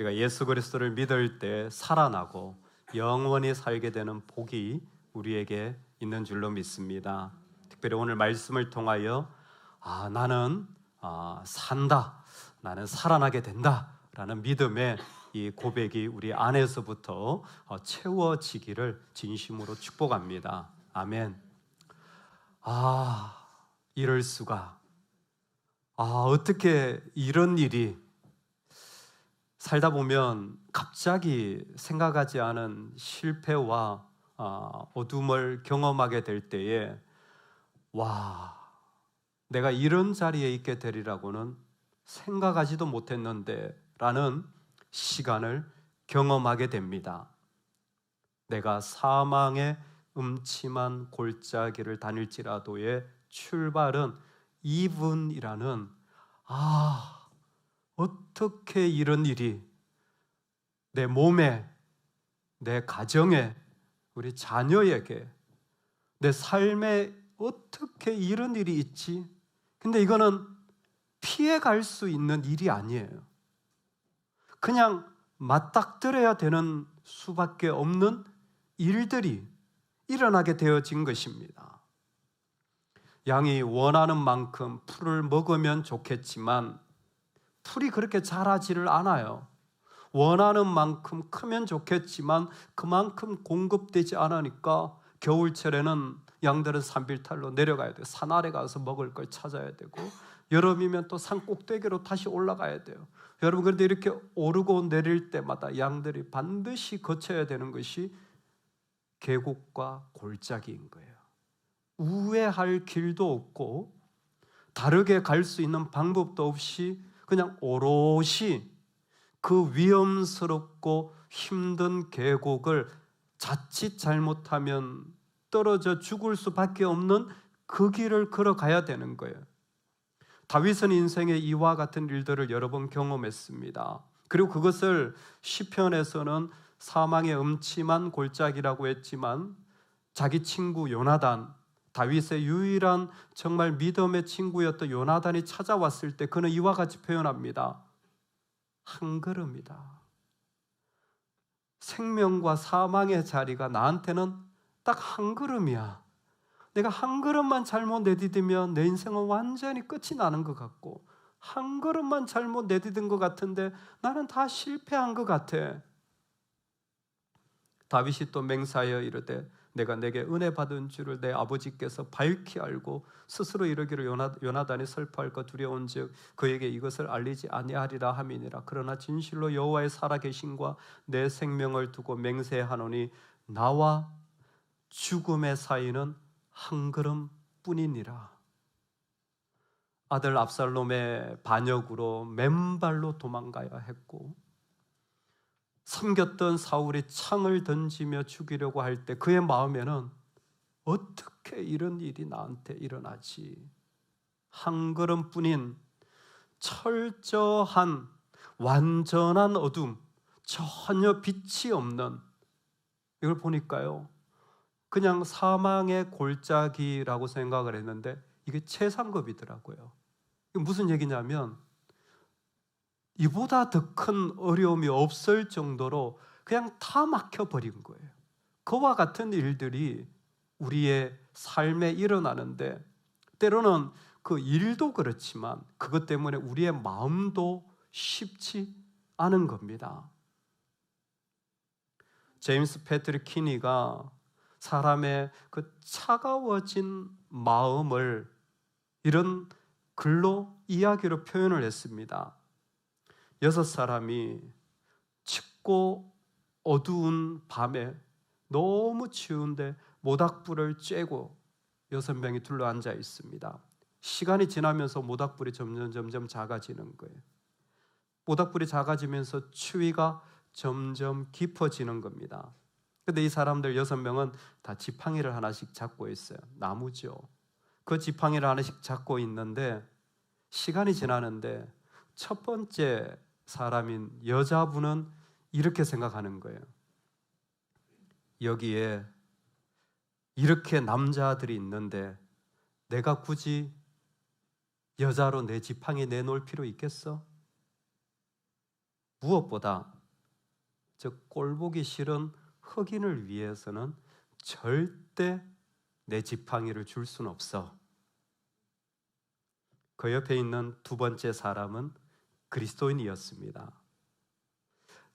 우리가 예수 그리스도를 믿을 때 살아나고 영원히 살게 되는 복이 우리에게 있는 줄로 믿습니다. 특별히 오늘 말씀을 통하여 나는 산다, 나는 살아나게 된다 라는 믿음의 이 고백이 우리 안에서부터 채워지기를 진심으로 축복합니다. 아멘. 이럴 수가. 어떻게 이런 일이. 살다 보면 갑자기 생각하지 않은 실패와 어둠을 경험하게 될 때에 내가 이런 자리에 있게 되리라고는 생각하지도 못했는데 라는 시간을 경험하게 됩니다. 내가 사망의 음침한 골짜기를 다닐지라도의 출발은 이분이라는 어떻게 이런 일이 내 몸에, 내 가정에, 우리 자녀에게, 내 삶에 어떻게 이런 일이 있지? 근데 이거는 피해갈 수 있는 일이 아니에요. 그냥 맞닥뜨려야 되는 수밖에 없는 일들이 일어나게 되어진 것입니다. 양이 원하는 만큼 풀을 먹으면 좋겠지만 풀이 그렇게 자라지를 않아요. 원하는 만큼 크면 좋겠지만 그만큼 공급되지 않으니까 겨울철에는 양들은 산빌탈로 내려가야 돼요. 산 아래 가서 먹을 걸 찾아야 되고, 여름이면 또 산 꼭대기로 다시 올라가야 돼요. 여러분, 그런데 이렇게 오르고 내릴 때마다 양들이 반드시 거쳐야 되는 것이 계곡과 골짜기인 거예요. 우회할 길도 없고 다르게 갈 수 있는 방법도 없이 그냥 오롯이 그 위험스럽고 힘든 계곡을 자칫 잘못하면 떨어져 죽을 수밖에 없는 그 길을 걸어가야 되는 거예요. 다윗은 인생에 이와 같은 일들을 여러 번 경험했습니다. 그리고 그것을 시편에서는 사망의 음침한 골짜기라고 했지만 자기 친구 요나단, 다윗의 유일한 정말 믿음의 친구였던 요나단이 찾아왔을 때 그는 이와 같이 표현합니다. 한 걸음이다. 생명과 사망의 자리가 나한테는 딱 한 걸음이야. 내가 한 걸음만 잘못 내디디면 내 인생은 완전히 끝이 나는 것 같고, 한 걸음만 잘못 내디딘 것 같은데 나는 다 실패한 것 같아. 다윗이 또 맹세하여 이르되 내가 내게 은혜 받은 줄을 내 아버지께서 밝히 알고 스스로 이르기를 요나단이 슬퍼할까 두려운즉 그에게 이것을 알리지 아니하리라 함이니라. 그러나 진실로 여호와의 살아계심과 내 생명을 두고 맹세하노니 나와 죽음의 사이는 한 걸음뿐이니라. 아들 압살롬의 반역으로 맨발로 도망가야 했고, 섬겼던 사울이 창을 던지며 죽이려고 할 때 그의 마음에는 어떻게 이런 일이 나한테 일어나지? 한 걸음뿐인 철저한 완전한 어둠, 전혀 빛이 없는, 이걸 보니까요 그냥 사망의 골짜기라고 생각을 했는데 이게 최상급이더라고요. 이게 무슨 얘기냐면 이보다 더 큰 어려움이 없을 정도로 그냥 다 막혀버린 거예요. 그와 같은 일들이 우리의 삶에 일어나는데 때로는 그 일도 그렇지만 그것 때문에 우리의 마음도 쉽지 않은 겁니다. 제임스 패트릭 키니가 사람의 그 차가워진 마음을 이런 글로 이야기로 표현을 했습니다. 6사람이 춥고 어두운 밤에 너무 추운데 모닥불을 쬐고 6명이 둘러앉아 있습니다. 시간이 지나면서 모닥불이 점점 작아지는 거예요. 모닥불이 작아지면서 추위가 점점 깊어지는 겁니다. 그런데 이 사람들 6명은 다 지팡이를 하나씩 잡고 있어요. 나무죠. 그 지팡이를 하나씩 잡고 있는데 시간이 지나는데 첫 번째 사람인 여자분은 이렇게 생각하는 거예요. 여기에 이렇게 남자들이 있는데 내가 굳이 여자로 내 지팡이 내놓을 필요 있겠어? 무엇보다 저 꼴보기 싫은 흑인을 위해서는 절대 내 지팡이를 줄 수는 없어. 그 옆에 있는 두 번째 사람은 그리스도인이었습니다.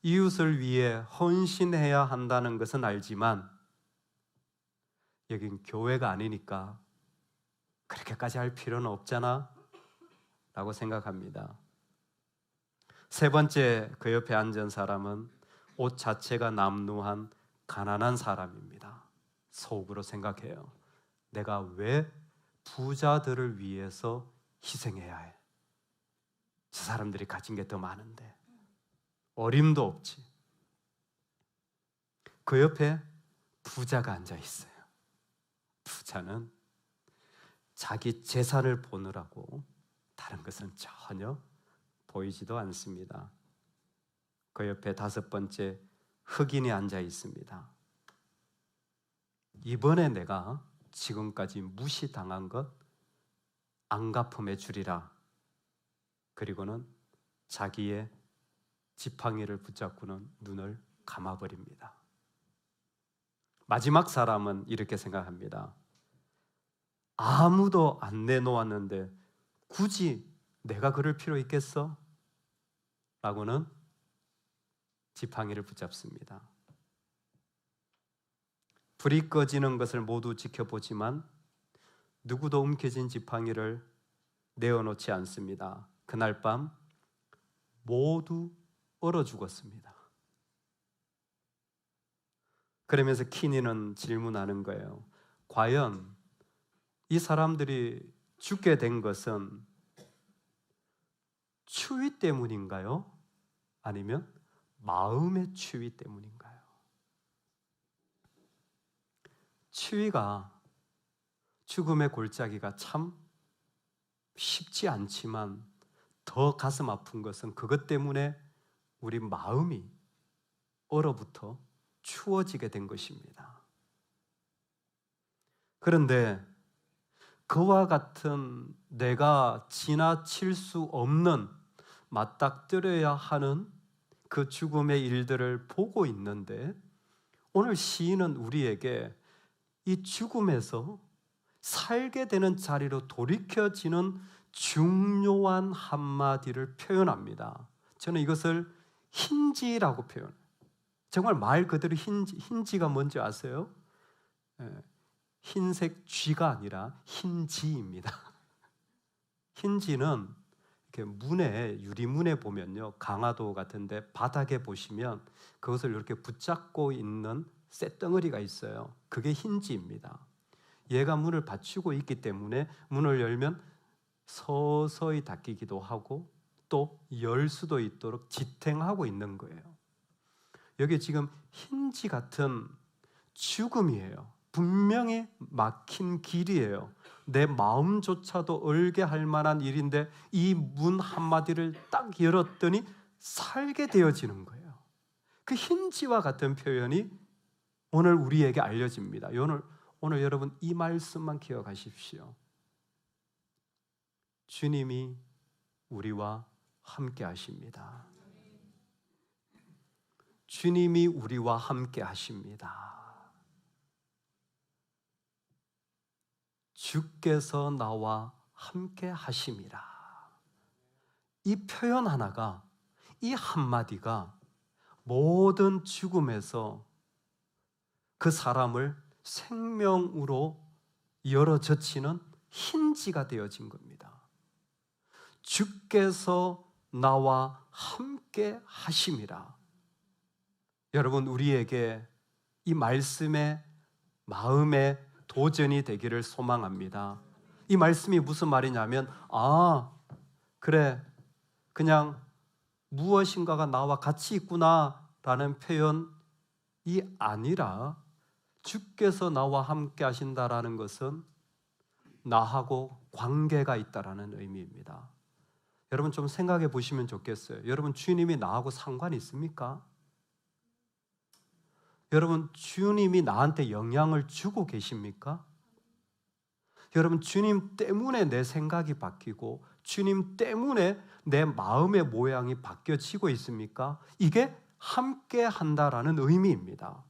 이웃을 위해 헌신해야 한다는 것은 알지만 여긴 교회가 아니니까 그렇게까지 할 필요는 없잖아 라고 생각합니다. 세 번째 그 옆에 앉은 사람은 옷 자체가 남루한 가난한 사람입니다. 속으로 생각해요. 내가 왜 부자들을 위해서 희생해야 해? 저 사람들이 가진 게 더 많은데. 어림도 없지. 그 옆에 부자가 앉아 있어요. 부자는 자기 재산을 보느라고 다른 것은 전혀 보이지도 않습니다. 그 옆에 다섯 번째 흑인이 앉아 있습니다. 이번에 내가 지금까지 무시당한 것 안 갚음에 주리라. 그리고는 자기의 지팡이를 붙잡고는 눈을 감아버립니다. 마지막 사람은 이렇게 생각합니다. 아무도 안 내놓았는데 굳이 내가 그럴 필요 있겠어? 라고는 지팡이를 붙잡습니다. 불이 꺼지는 것을 모두 지켜보지만 누구도 움켜진 지팡이를 내어놓지 않습니다. 그날 밤 모두 얼어 죽었습니다. 그러면서 키니는 질문하는 거예요. 과연 이 사람들이 죽게 된 것은 추위 때문인가요? 아니면 마음의 추위 때문인가요? 추위가, 죽음의 골짜기가 참 쉽지 않지만 더 가슴 아픈 것은 그것 때문에 우리 마음이 얼어붙어 추워지게 된 것입니다. 그런데 그와 같은 내가 지나칠 수 없는 맞닥뜨려야 하는 그 죽음의 일들을 보고 있는데 오늘 시인은 우리에게 이 죽음에서 살게 되는 자리로 돌이켜지는 중요한 한마디를 표현합니다. 저는 이것을 힌지라고 표현해요. 정말 말 그대로 힌지가 뭔지 아세요? 흰색 쥐가 아니라 힌지입니다. 힌지는 이렇게 문에, 유리문에 보면요, 강화도 같은데 바닥에 보시면 그것을 이렇게 붙잡고 있는 쇳덩어리가 있어요. 그게 힌지입니다. 얘가 문을 받치고 있기 때문에 문을 열면 서서히 닫히기도 하고 또 열 수도 있도록 지탱하고 있는 거예요. 여기 지금 힌지 같은 죽음이에요. 분명히 막힌 길이에요. 내 마음조차도 얼게 할 만한 일인데 이 문 한마디를 딱 열었더니 살게 되어지는 거예요. 그 힌지와 같은 표현이 오늘 우리에게 알려집니다. 오늘 여러분 이 말씀만 기억하십시오. 주님이 우리와 함께 하십니다. 주님이 우리와 함께 하십니다. 주께서 나와 함께 하심이라. 이 표현 하나가, 이 한마디가 모든 죽음에서 그 사람을 생명으로 열어젖히는 힌지가 되어진 겁니다. 주께서 나와 함께 하심이라. 여러분, 우리에게 이 말씀의 마음의 도전이 되기를 소망합니다. 이 말씀이 무슨 말이냐면, 그래, 그냥 무엇인가가 나와 같이 있구나 라는 표현이 아니라 주께서 나와 함께 하신다라는 것은 나하고 관계가 있다라는 의미입니다. 여러분 좀 생각해 보시면 좋겠어요. 여러분, 주님이 나하고 상관이 있습니까? 여러분, 주님이 나한테 영향을 주고 계십니까? 여러분, 주님 때문에 내 생각이 바뀌고 주님 때문에 내 마음의 모양이 바뀌어지고 있습니까? 이게 함께 한다라는 의미입니다.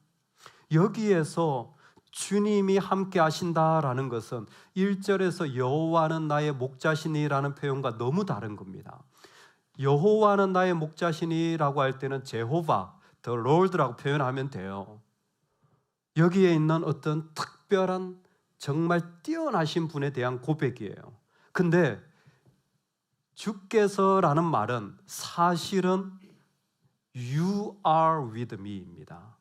여기에서 주님이 함께 하신다라는 것은 1절에서 여호와는 나의 목자시니라는 표현과 너무 다른 겁니다. 여호와는 나의 목자시니라고 할 때는 제호바, The Lord라고 표현하면 돼요. 여기에 있는 어떤 특별한 정말 뛰어나신 분에 대한 고백이에요. 근데 주께서라는 말은 사실은 You are with me입니다.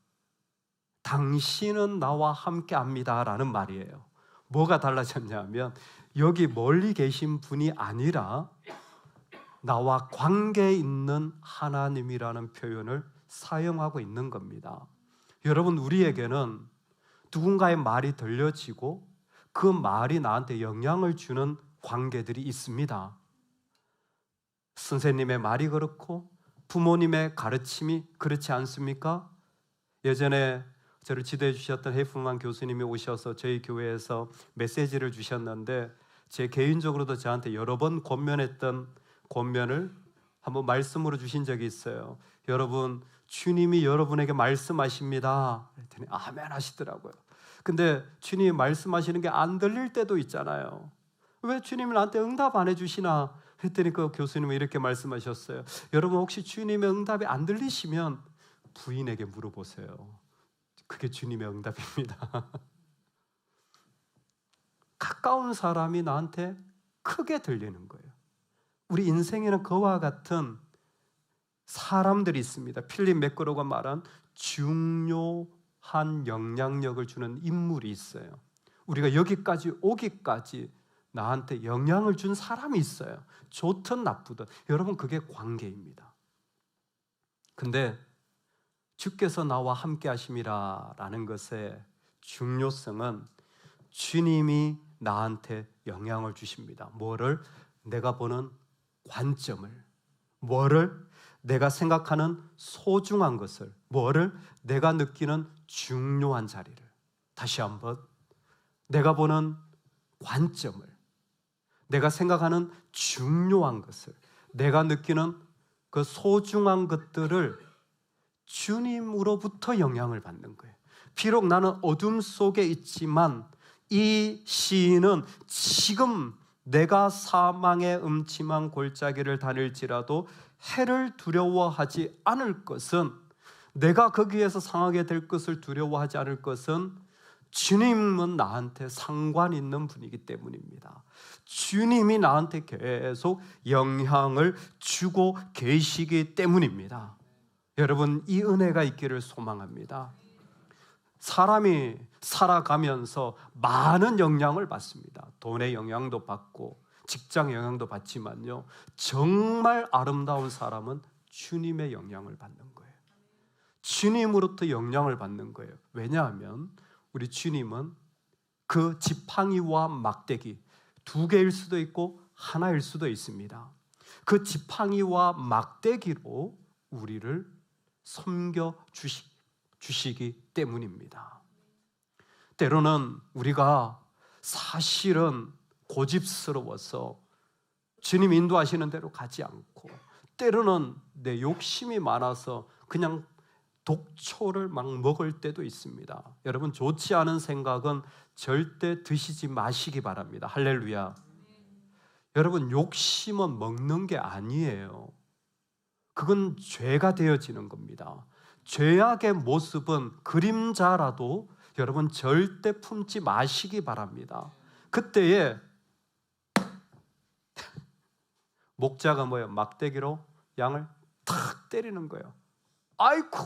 당신은 나와 함께 합니다라는 말이에요. 뭐가 달라졌냐면 여기 멀리 계신 분이 아니라 나와 관계 있는 하나님이라는 표현을 사용하고 있는 겁니다. 여러분, 우리에게는 누군가의 말이 들려지고 그 말이 나한테 영향을 주는 관계들이 있습니다. 선생님의 말이 그렇고 부모님의 가르침이 그렇지 않습니까? 예전에 저를 지도해 주셨던 해풍만 교수님이 오셔서 저희 교회에서 메시지를 주셨는데 제 개인적으로도 저한테 여러 번 권면했던 권면을 한번 말씀으로 주신 적이 있어요. 여러분, 주님이 여러분에게 말씀하십니다. 그랬더니 아멘 하시더라고요. 근데 주님이 말씀하시는 게 안 들릴 때도 있잖아요. 왜 주님이 나한테 응답 안 해주시나? 그랬더니 그 교수님은 이렇게 말씀하셨어요. 여러분, 혹시 주님의 응답이 안 들리시면 부인에게 물어보세요. 그게 주님의 응답입니다. 가까운 사람이 나한테 크게 들리는 거예요. 우리 인생에는 그와 같은 사람들이 있습니다. 필립 매크로가 말한 중요한 영향력을 주는 인물이 있어요. 우리가 여기까지 오기까지 나한테 영향을 준 사람이 있어요. 좋든 나쁘든. 여러분, 그게 관계입니다. 근데 주께서 나와 함께 하심이라는 것의 중요성은 주님이 나한테 영향을 주십니다. 뭐를? 내가 보는 관점을, 뭐를? 내가 생각하는 소중한 것을, 뭐를? 내가 느끼는 중요한 자리를. 다시 한번, 내가 보는 관점을, 내가 생각하는 중요한 것을, 내가 느끼는 그 소중한 것들을 주님으로부터 영향을 받는 거예요. 비록 나는 어둠 속에 있지만 이 시인은 지금 내가 사망의 음침한 골짜기를 다닐지라도 해를 두려워하지 않을 것은, 내가 거기에서 상하게 될 것을 두려워하지 않을 것은 주님은 나한테 상관 있는 분이기 때문입니다. 주님이 나한테 계속 영향을 주고 계시기 때문입니다. 여러분, 이 은혜가 있기를 소망합니다. 사람이 살아가면서 많은 영향을 받습니다. 돈의 영향도 받고 직장 영향도 받지만요, 정말 아름다운 사람은 주님의 영향을 받는 거예요. 주님으로부터 영향을 받는 거예요. 왜냐하면 우리 주님은 그 지팡이와 막대기, 두 개일 수도 있고 하나일 수도 있습니다. 그 지팡이와 막대기로 우리를 섬겨 주시기 때문입니다. 때로는 우리가 사실은 고집스러워서 주님 인도하시는 대로 가지 않고, 때로는 내 욕심이 많아서 그냥 독초를 막 먹을 때도 있습니다. 여러분, 좋지 않은 생각은 절대 드시지 마시기 바랍니다. 할렐루야. 여러분, 욕심은 먹는 게 아니에요. 그건 죄가 되어지는 겁니다. 죄악의 모습은 그림자라도 여러분 절대 품지 마시기 바랍니다. 그때에 목자가 뭐예요? 막대기로 양을 탁 때리는 거예요. 아이고,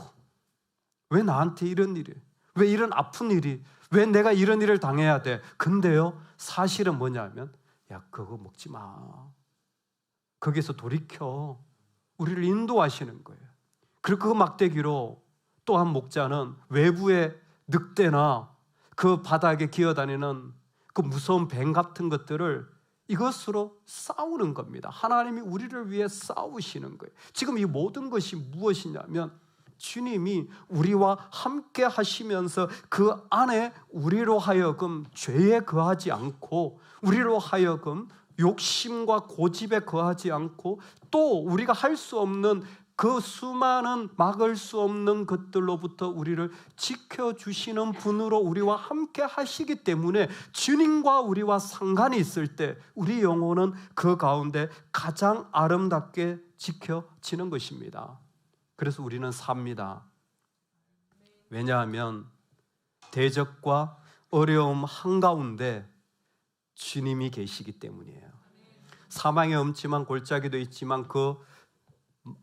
왜 나한테 이런 일이, 왜 이런 아픈 일이, 왜 내가 이런 일을 당해야 돼? 근데요, 사실은 뭐냐면, 야, 그거 먹지 마. 거기서 돌이켜. 우리를 인도하시는 거예요. 그리고 그 막대기로 또 한 목자는 외부의 늑대나 그 바닥에 기어다니는 그 무서운 뱀 같은 것들을 이것으로 싸우는 겁니다. 하나님이 우리를 위해 싸우시는 거예요. 지금 이 모든 것이 무엇이냐면 주님이 우리와 함께 하시면서 그 안에 우리로 하여금 죄에 거하지 않고 우리로 하여금 욕심과 고집에 거하지 않고 또 우리가 할 수 없는 그 수많은 막을 수 없는 것들로부터 우리를 지켜주시는 분으로 우리와 함께 하시기 때문에 주님과 우리와 상관이 있을 때 우리 영혼은 그 가운데 가장 아름답게 지켜지는 것입니다. 그래서 우리는 삽니다. 왜냐하면 대적과 어려움 한가운데 주님이 계시기 때문이에요. 사망의 엄침한 골짜기도 있지만 그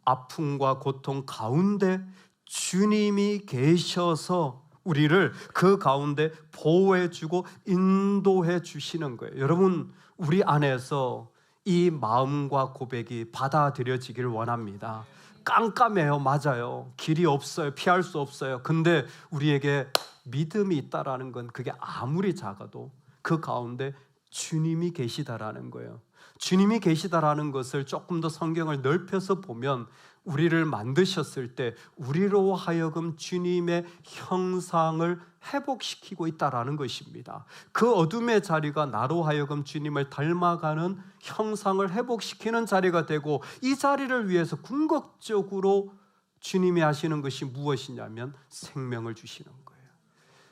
아픔과 고통 가운데 주님이 계셔서 우리를 그 가운데 보호해주고 인도해 주시는 거예요. 여러분, 우리 안에서 이 마음과 고백이 받아들여지길 원합니다. 깜깜해요. 맞아요. 길이 없어요. 피할 수 없어요. 근데 우리에게 믿음이 있다라는 건 그게 아무리 작아도 그 가운데 주님이 계시다라는 거예요. 주님이 계시다라는 것을 조금 더 성경을 넓혀서 보면 우리를 만드셨을 때 우리로 하여금 주님의 형상을 회복시키고 있다라는 것입니다. 그 어둠의 자리가 나로 하여금 주님을 닮아가는 형상을 회복시키는 자리가 되고, 이 자리를 위해서 궁극적으로 주님이 하시는 것이 무엇이냐면 생명을 주시는 거예요.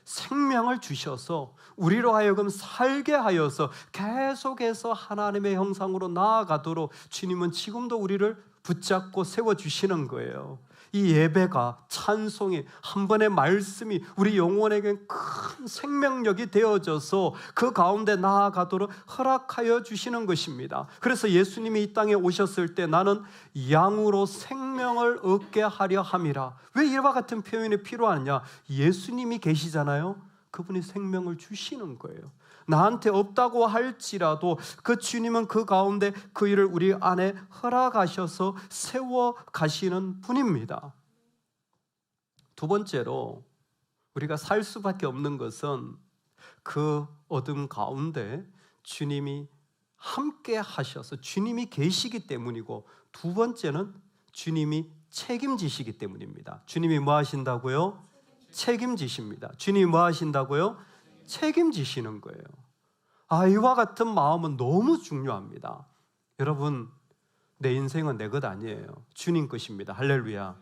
생명을 주셔서 우리로 하여금 살게 하여서 계속해서 하나님의 형상으로 나아가도록 주님은 지금도 우리를 붙잡고 세워주시는 거예요. 이 예배가, 찬송이, 한 번의 말씀이 우리 영혼에게 큰 생명력이 되어져서 그 가운데 나아가도록 허락하여 주시는 것입니다. 그래서 예수님이 이 땅에 오셨을 때 나는 양으로 생명을 얻게 하려 함이라. 왜 이와 같은 표현이 필요하냐? 예수님이 계시잖아요. 그분이 생명을 주시는 거예요. 나한테 없다고 할지라도 그 주님은 그 가운데 그 일을 우리 안에 허락하셔서 세워 가시는 분입니다. 두 번째로 우리가 살 수밖에 없는 것은 그 어둠 가운데 주님이 함께 하셔서 주님이 계시기 때문이고, 두 번째는 주님이 책임지시기 때문입니다. 주님이 뭐 하신다고요? 책임지십니다. 주님이 뭐 하신다고요? 책임지시는 거예요. 이와 같은 마음은 너무 중요합니다. 여러분, 내 인생은 내 것 아니에요. 주님 것입니다. 할렐루야.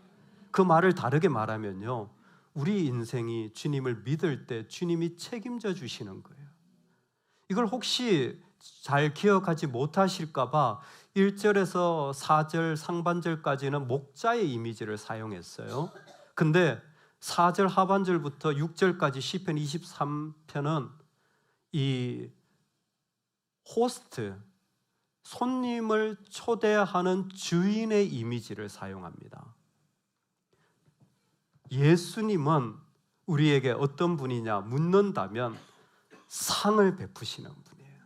그 말을 다르게 말하면요, 우리 인생이 주님을 믿을 때 주님이 책임져 주시는 거예요. 이걸 혹시 잘 기억하지 못하실까 봐 1절에서 4절 상반절까지는 목자의 이미지를 사용했어요. 근데 4절 하반절부터 6절까지 시편 23편은 이 호스트, 손님을 초대하는 주인의 이미지를 사용합니다. 예수님은 우리에게 어떤 분이냐 묻는다면 상을 베푸시는 분이에요.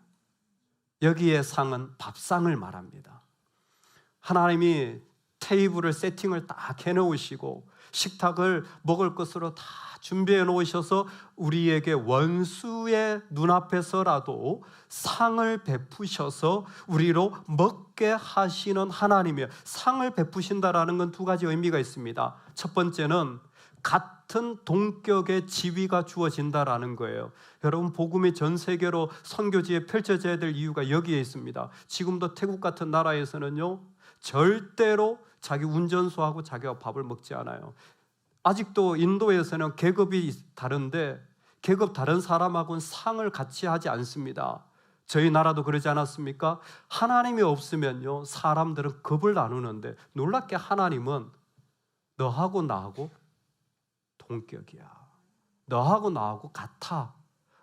여기에 상은 밥상을 말합니다. 하나님이 테이블을 세팅을 딱 해놓으시고 식탁을 먹을 것으로 다 준비해 놓으셔서 우리에게 원수의 눈앞에서라도 상을 베푸셔서 우리로 먹게 하시는 하나님이에요. 상을 베푸신다라는 건 두 가지 의미가 있습니다. 첫 번째는 같은 동격의 지위가 주어진다라는 거예요. 여러분, 복음이 전 세계로 선교지에 펼쳐져야 될 이유가 여기에 있습니다. 지금도 태국 같은 나라에서는요, 절대로 자기 운전수하고 자기가 밥을 먹지 않아요. 아직도 인도에서는 계급이 다른데 계급 다른 사람하고는 상을 같이 하지 않습니다. 저희 나라도 그러지 않았습니까? 하나님이 없으면요, 사람들은 급을 나누는데 놀랍게 하나님은 너하고 나하고 동격이야, 너하고 나하고 같아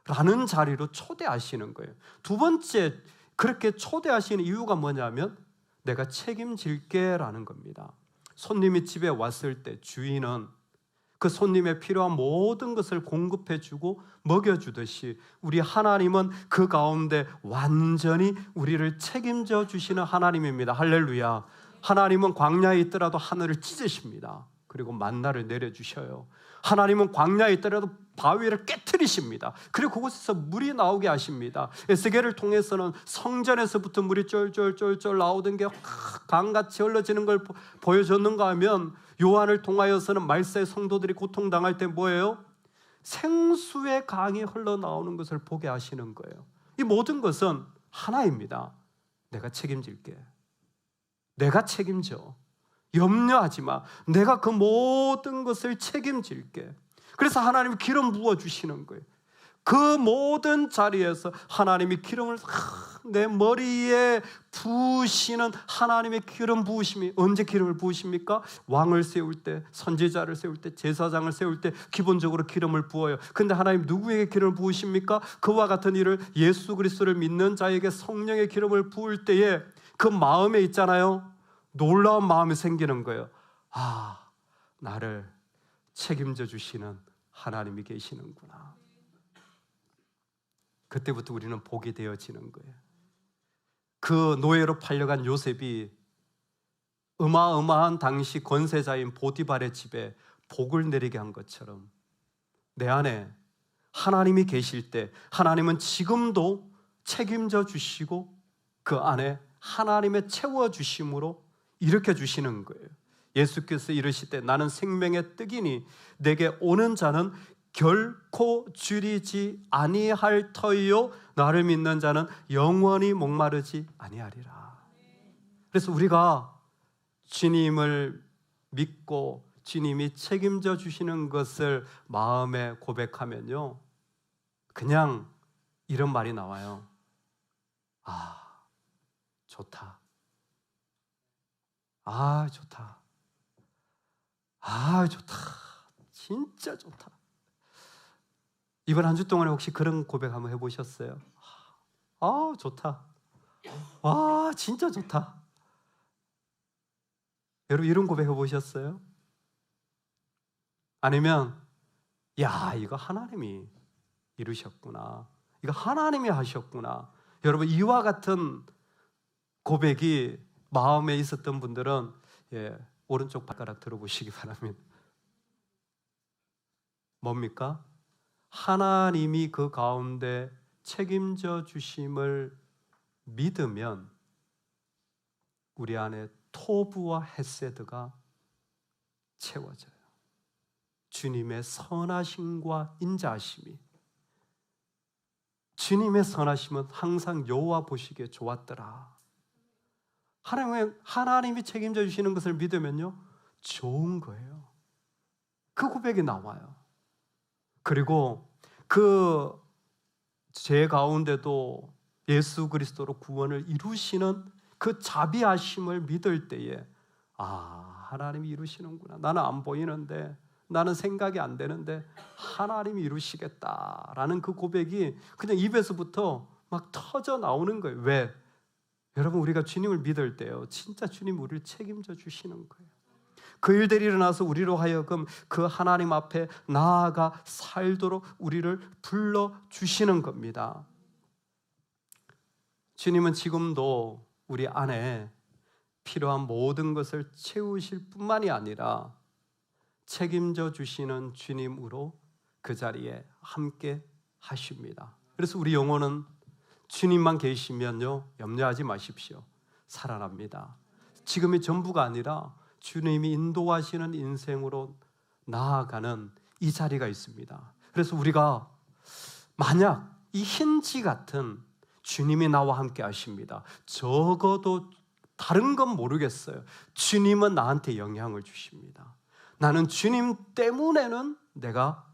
라는 자리로 초대하시는 거예요. 두 번째, 그렇게 초대하시는 이유가 뭐냐면 내가 책임질게 라는 겁니다. 손님이 집에 왔을 때 주인은 그 손님의 필요한 모든 것을 공급해주고 먹여주듯이 우리 하나님은 그 가운데 완전히 우리를 책임져 주시는 하나님입니다. 할렐루야. 하나님은 광야에 있더라도 하늘을 찢으십니다. 그리고 만나를 내려주셔요. 하나님은 광야에 있더라도 바위를 깨트리십니다. 그리고 그곳에서 물이 나오게 하십니다. 에스겔을 통해서는 성전에서부터 물이 쫄쫄쫄쫄 나오던 게 강같이 흘러지는 걸 보여줬는가 하면, 요한을 통하여서는 말세 성도들이 고통당할 때 뭐예요? 생수의 강이 흘러나오는 것을 보게 하시는 거예요. 이 모든 것은 하나입니다. 내가 책임질게. 내가 책임져. 염려하지 마. 내가 그 모든 것을 책임질게. 그래서 하나님이 기름 부어주시는 거예요. 그 모든 자리에서 하나님이 기름을 내 머리에 부으시는 하나님의 기름 부으심이, 언제 기름을 부으십니까? 왕을 세울 때, 선지자를 세울 때, 제사장을 세울 때 기본적으로 기름을 부어요. 근데 하나님 누구에게 기름을 부으십니까? 그와 같은 일을 예수 그리스도를 믿는 자에게 성령의 기름을 부을 때에 그 마음에 있잖아요, 놀라운 마음이 생기는 거예요. 아, 나를 책임져 주시는 하나님이 계시는구나. 그때부터 우리는 복이 되어지는 거예요. 그 노예로 팔려간 요셉이 어마어마한 당시 권세자인 보디발의 집에 복을 내리게 한 것처럼 내 안에 하나님이 계실 때 하나님은 지금도 책임져 주시고 그 안에 하나님의 채워주심으로 일으켜 주시는 거예요. 예수께서 이르실 때 나는 생명의 떡이니 내게 오는 자는 결코 줄이지 아니할 터이요 나를 믿는 자는 영원히 목마르지 아니하리라. 그래서 우리가 주님을 믿고 주님이 책임져 주시는 것을 마음에 고백하면요, 그냥 이런 말이 나와요. 아, 좋다. 아, 좋다. 아, 좋다. 진짜 좋다. 이번 한 주 동안에 혹시 그런 고백 한번 해보셨어요? 아, 좋다. 와, 진짜 좋다. 여러분 이런 고백 해보셨어요? 아니면 야, 이거 하나님이 이루셨구나. 이거 하나님이 하셨구나. 여러분 이와 같은 고백이 마음에 있었던 분들은 오른쪽 발가락 들어보시기 바랍니다. 뭡니까? 하나님이 그 가운데 책임져 주심을 믿으면 우리 안에 토부와 헤세드가 채워져요. 주님의 선하심과 인자하심이, 주님의 선하심은 항상 여호와 보시기에 좋았더라. 하나님이 책임져 주시는 것을 믿으면요, 좋은 거예요. 그 고백이 나와요. 그리고 그 죄 가운데도 예수 그리스도로 구원을 이루시는 그 자비하심을 믿을 때에 아, 하나님이 이루시는구나. 나는 안 보이는데, 나는 생각이 안 되는데 하나님이 이루시겠다라는 그 고백이 그냥 입에서부터 막 터져 나오는 거예요. 왜? 여러분 우리가 주님을 믿을 때요, 진짜 주님 우리를 책임져 주시는 거예요. 그 일들이 일어나서 우리로 하여금 그 하나님 앞에 나아가 살도록 우리를 불러주시는 겁니다. 주님은 지금도 우리 안에 필요한 모든 것을 채우실 뿐만이 아니라 책임져 주시는 주님으로 그 자리에 함께 하십니다. 그래서 우리 영혼은 주님만 계시면요, 염려하지 마십시오. 살아납니다. 지금이 전부가 아니라 주님이 인도하시는 인생으로 나아가는 이 자리가 있습니다. 그래서 우리가 만약 이 힌지 같은 주님이 나와 함께 하십니다. 적어도 다른 건 모르겠어요. 주님은 나한테 영향을 주십니다. 나는 주님 때문에는 내가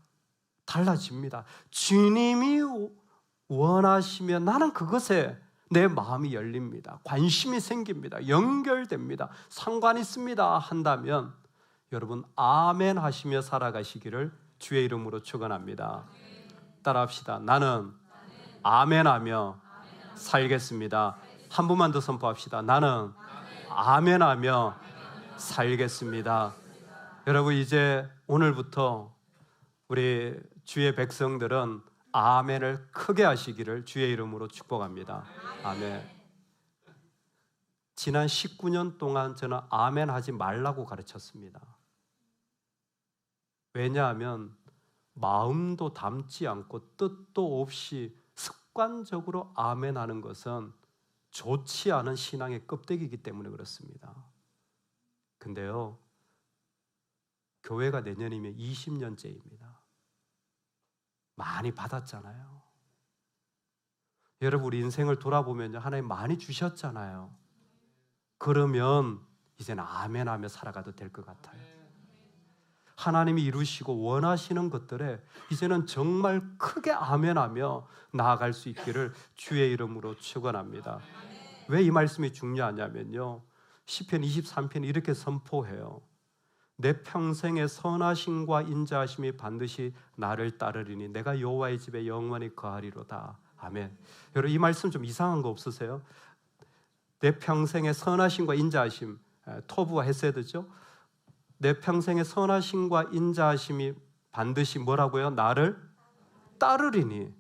달라집니다. 주님이 원하시면 나는 그것에 내 마음이 열립니다. 관심이 생깁니다. 연결됩니다. 상관 있습니다 한다면 여러분 아멘 하시며 살아가시기를 주의 이름으로 축원합니다. 따라합시다. 나는 아멘하며 살겠습니다. 한 번만 더 선포합시다. 나는 아멘하며 살겠습니다. 여러분 이제 오늘부터 우리 주의 백성들은 아멘을 크게 하시기를 주의 이름으로 축복합니다. 아멘. 지난 19년 동안 저는 아멘 하지 말라고 가르쳤습니다. 왜냐하면 마음도 담지 않고 뜻도 없이 습관적으로 아멘 하는 것은 좋지 않은 신앙의 껍데기이기 때문에 그렇습니다. 근데요, 교회가 내년이면 20년째입니다. 많이 받았잖아요. 여러분, 우리 인생을 돌아보면요, 하나님 많이 주셨잖아요. 그러면 이제는 아멘하며 살아가도 될 것 같아요. 하나님이 이루시고 원하시는 것들에 이제는 정말 크게 아멘하며 나아갈 수 있기를 주의 이름으로 축원합니다. 왜 이 말씀이 중요하냐면요, 시편 23편이 이렇게 선포해요. 내 평생의 선하심과 인자하심이 반드시 나를 따르리니 내가 여호와의 집에 영원히 거하리로다. 아멘. 여러분, 이 말씀 좀 이상한 거 없으세요? 내 평생의 선하심과 인자하심, 토부와 헤세드죠. 내 평생의 선하심과 인자하심이 반드시 뭐라고요? 나를 따르리니.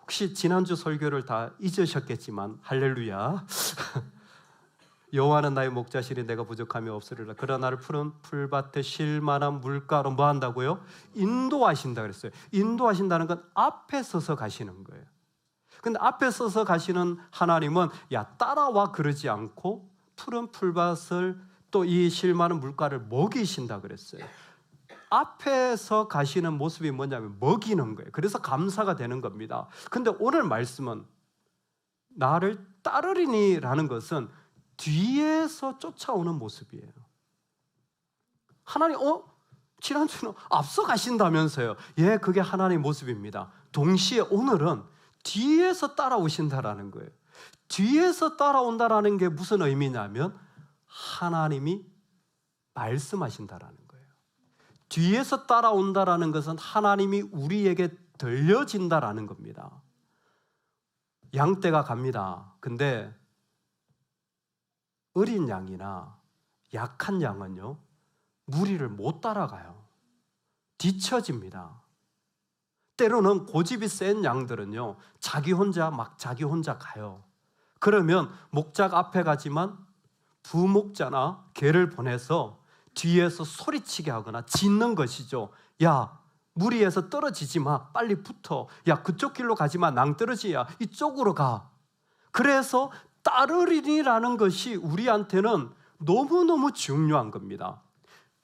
혹시 지난주 설교를 다 잊으셨겠지만 할렐루야. 여호와는 나의 목자시니 내가 부족함이 없으리라. 그러나 나를 푸른 풀밭에 쉴 만한 물가로 뭐 한다고요? 인도하신다 그랬어요. 인도하신다는 건 앞에 서서 가시는 거예요. 근데 앞에 서서 가시는 하나님은 야 따라와 그러지 않고 푸른 풀밭을 또 이 쉴 만한 물가를 먹이신다 그랬어요. 앞에서 가시는 모습이 뭐냐면 먹이는 거예요. 그래서 감사가 되는 겁니다. 근데 오늘 말씀은 나를 따르리니라는 것은 뒤에서 쫓아오는 모습이에요. 하나님, 지난주는 앞서 가신다면서요. 예, 그게 하나님의 모습입니다. 동시에 오늘은 뒤에서 따라오신다라는 거예요. 뒤에서 따라온다라는 게 무슨 의미냐면 하나님이 말씀하신다라는 거예요. 뒤에서 따라온다라는 것은 하나님이 우리에게 들려진다라는 겁니다. 양떼가 갑니다. 근데 어린 양이나 약한 양은요, 무리를 못 따라가요. 뒤처집니다. 때로는 고집이 센 양들은요, 자기 혼자 가요. 그러면 목자가 앞에 가지만 부목자나 개를 보내서 뒤에서 소리치게 하거나 짖는 것이죠. 야, 무리에서 떨어지지 마. 빨리 붙어. 야, 그쪽 길로 가지 마. 낭떠러지야. 이쪽으로 가. 그래서 따르리니라는 것이 우리한테는 너무너무 중요한 겁니다.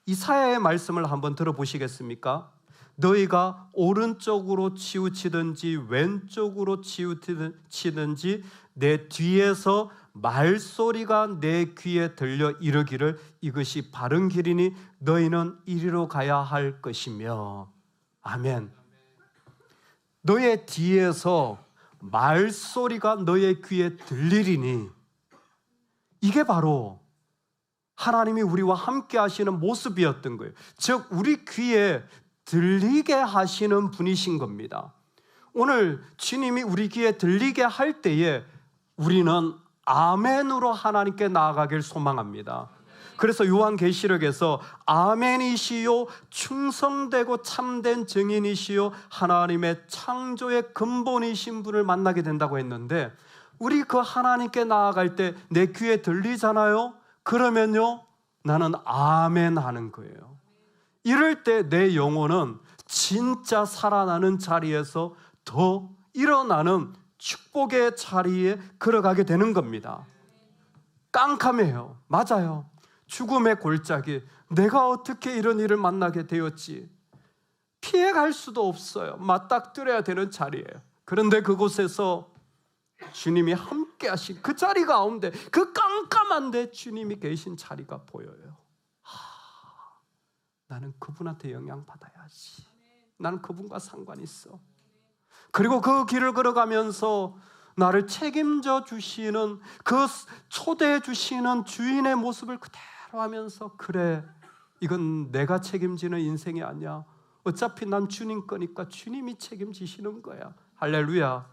이사야의 말씀을 한번 들어보시겠습니까? 너희가 오른쪽으로 치우치든지 왼쪽으로 치우치든지 내 뒤에서 말소리가 내 귀에 들려 이르기를 이것이 바른 길이니 너희는 이리로 가야 할 것이며. 아멘. 너의 뒤에서 말소리가 너의 귀에 들리리니, 이게 바로 하나님이 우리와 함께 하시는 모습이었던 거예요. 즉 우리 귀에 들리게 하시는 분이신 겁니다. 오늘 주님이 우리 귀에 들리게 할 때에 우리는 아멘으로 하나님께 나아가길 소망합니다. 그래서 요한계시록에서 아멘이시요 충성되고 참된 증인이시요 하나님의 창조의 근본이신 분을 만나게 된다고 했는데, 우리 그 하나님께 나아갈 때 내 귀에 들리잖아요. 그러면요, 나는 아멘 하는 거예요. 이럴 때 내 영혼은 진짜 살아나는 자리에서 더 일어나는 축복의 자리에 걸어가게 되는 겁니다. 깜깜해요. 맞아요. 죽음의 골짜기, 내가 어떻게 이런 일을 만나게 되었지? 피해갈 수도 없어요. 맞닥뜨려야 되는 자리예요. 그런데 그곳에서 주님이 함께 하신 그 자리 가운데, 그 깜깜한데 주님이 계신 자리가 보여요. 나는 그분한테 영향받아야지. 나는 그분과 상관이 있어. 그리고 그 길을 걸어가면서 나를 책임져 주시는, 그 초대해 주시는 주인의 모습을 그대로 하면서, 그래, 이건 내가 책임지는 인생이 아니야. 어차피 난 주님 거니까 주님이 책임지시는 거야. 할렐루야.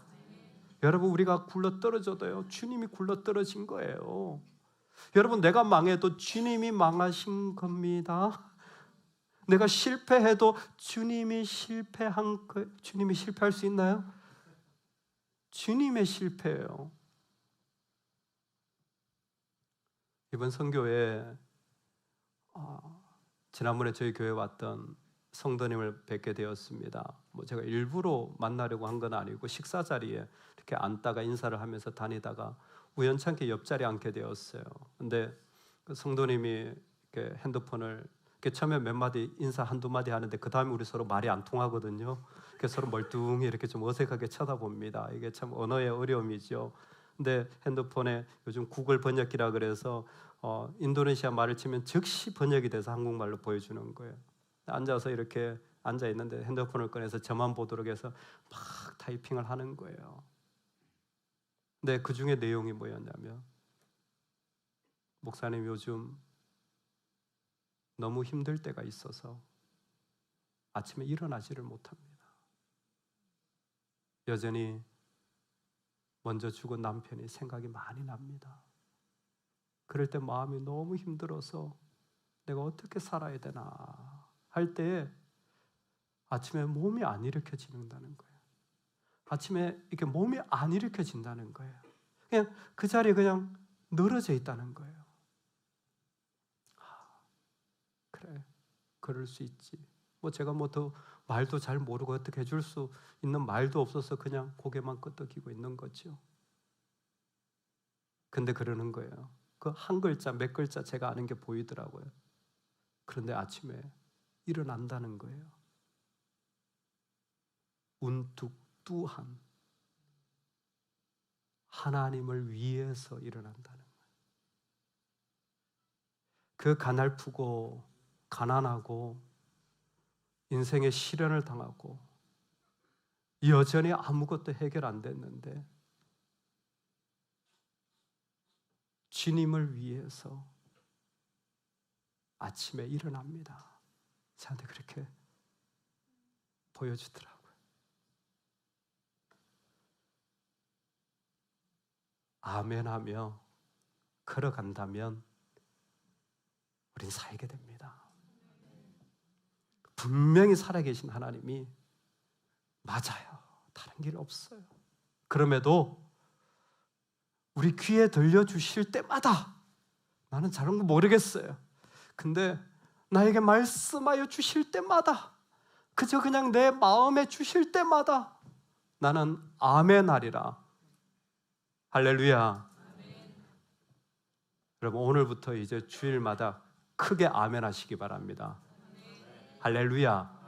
여러분, 우리가 굴러떨어져도요, 주님이 굴러떨어진 거예요. 여러분, 내가 망해도 주님이 망하신 겁니다. 내가 실패해도 주님이 실패한 거, 주님이 실패할 수 있나요? 주님의 실패예요. 이번 선교회 지난번에 저희 교회 왔던 성도님을 뵙게 되었습니다. 제가 일부러 만나려고 한 건 아니고 식사 자리에 이렇게 앉다가 인사를 하면서 다니다가 우연찮게 옆자리에 앉게 되었어요. 근데 그 성도님이 이렇게 핸드폰을 처음에 몇 마디 인사 한두 마디 하는데 그 다음에 우리 서로 말이 안 통하거든요. 그래서 서로 멀뚱히 이렇게 좀 어색하게 쳐다봅니다. 이게 참 언어의 어려움이죠. 근데 핸드폰에 요즘 구글 번역기라 그래서 인도네시아 말을 치면 즉시 번역이 돼서 한국말로 보여주는 거예요. 앉아서 이렇게 앉아 있는데 핸드폰을 꺼내서 저만 보도록 해서 막 타이핑을 하는 거예요. 근데 그 중에 내용이 뭐였냐면, 목사님 요즘 너무 힘들 때가 있어서 아침에 일어나지를 못합니다. 여전히 먼저 죽은 남편이 생각이 많이 납니다. 그럴 때 마음이 너무 힘들어서 내가 어떻게 살아야 되나 할 때에 아침에 몸이 안 일으켜진다는 거예요. 아침에 이렇게 몸이 안 일으켜진다는 거예요. 그냥 그 자리에 그냥 늘어져 있다는 거예요. 그래, 그럴 수 있지. 제가 더 말도 잘 모르고 어떻게 해줄 수 있는 말도 없어서 그냥 고개만 끄덕이고 있는 거죠. 근데 그러는 거예요. 그 한 글자, 몇 글자 제가 아는 게 보이더라고요. 그런데 아침에 일어난다는 거예요. 운뚝뚜한 하나님을 위해서 일어난다는 거예요. 그 가날프고 가난하고 인생의 시련을 당하고 여전히 아무것도 해결 안 됐는데 주님을 위해서 아침에 일어납니다. 저한테 그렇게 보여주더라고요. 아멘하며 걸어간다면 우린 살게 됩니다. 분명히 살아계신 하나님이 맞아요. 다른 길 없어요. 그럼에도 우리 귀에 들려주실 때마다 나는 다른 거 모르겠어요. 근데 나에게 말씀하여 주실 때마다, 그저 그냥 내 마음에 주실 때마다 나는 아멘하리라. 할렐루야. 여러분, 오늘부터 이제 주일마다 크게 아멘 하시기 바랍니다. 할렐루야.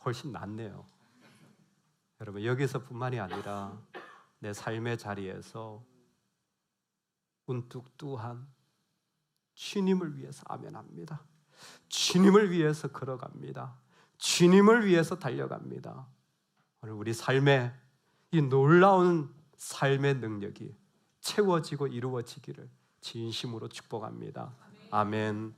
훨씬 낫네요. 여러분, 여기서뿐만이 아니라 내 삶의 자리에서 운뚝뚜한 주님을 위해서 아멘합니다. 주님을 위해서 걸어갑니다. 주님을 위해서 달려갑니다. 오늘 우리 삶에 이 놀라운 삶의 능력이 채워지고 이루어지기를 진심으로 축복합니다. 아멘.